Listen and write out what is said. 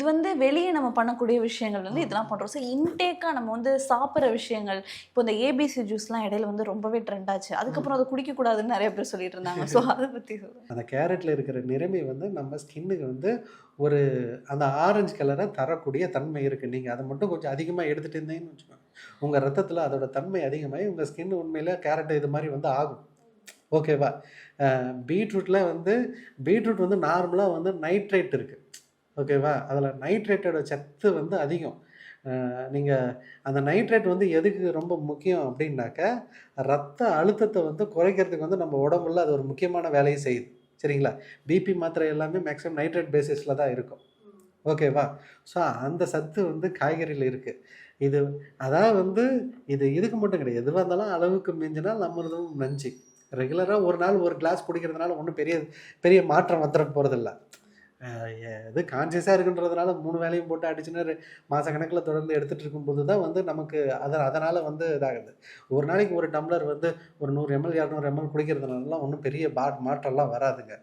இது வந்து வெளியே நம்ம பண்ணக்கூடிய விஷயங்கள் வந்து இதெல்லாம் பண்ணுறோம். ஸோ இன்டேக்காக நம்ம வந்து சாப்பிட்ற விஷயங்கள், இப்போ இந்த ஏபிசி ஜூஸ்லாம் இடையில வந்து ரொம்பவே ட்ரெண்ட் ஆச்சு. அதுக்கப்புறம் அதை குடிக்கக்கூடாதுன்னு நிறைய பேர் சொல்லிட்டு இருந்தாங்க. ஸோ அதை பற்றி சொல்லுங்கள். அந்த கேரட்டில் இருக்கிற நிறமி வந்து நம்ம ஸ்கின்னுக்கு வந்து ஒரு அந்த ஆரஞ்சு கலரை தரக்கூடிய தன்மை இருக்குது. நீங்கள் அதை மட்டும் கொஞ்சம் அதிகமாக எடுத்துகிட்டு இருந்தீங்கன்னு வச்சுக்கோங்க, உங்கள் ரத்தத்தில் அதோட தன்மை அதிகமாகி உங்கள் ஸ்கின் உண்மையிலே கேரட் இது மாதிரி வந்து ஆகும். ஓகேவா? பீட்ரூட் வந்து நார்மலாக வந்து நைட்ரேட் இருக்குது. ஓகேவா? அதில் நைட்ரேட்டோட சத்து வந்து அதிகம். நீங்கள் அந்த நைட்ரேட் வந்து எதுக்கு ரொம்ப முக்கியம் அப்படின்னாக்க, ரத்த அழுத்தத்தை வந்து குறைக்கிறதுக்கு வந்து நம்ம உடம்புல அது ஒரு முக்கியமான வேலையை செய்யுது. சரிங்களா? பிபி மாத்திரை எல்லாமே மேக்ஸிமம் நைட்ரேட் பேசிஸில் தான் இருக்கும். ஓகேவா? ஸோ அந்த சத்து வந்து காய்கறியில் இருக்குது. இது அதான் வந்து இதுக்கு மட்டும் கிடையாது. எதுவாக இருந்தாலும் அளவுக்கு மிஞ்சினால் அமிர்தம் நஞ்சு. ரெகுலராக ஒரு நாள் ஒரு கிளாஸ் குடிக்கிறதுனால ஒன்றும் பெரிய பெரிய மாற்றம் வந்துட போகிறதில்ல. இது கான்சியஸாக இருக்குன்றதுனால 3 வேளையும் போட்டு அடிச்சுன்னு மாதக்கணக்கில் தொடர்ந்து எடுத்துகிட்டு இருக்கும்போது தான் வந்து நமக்கு அதனால் வந்து இதாகுது. ஒரு நாளைக்கு ஒரு டம்ளர் வந்து ஒரு 100 ml 200 ml குடிக்கிறதுனாலலாம் ஒன்றும் பெரிய மாற்றம்லாம் வராதுங்க.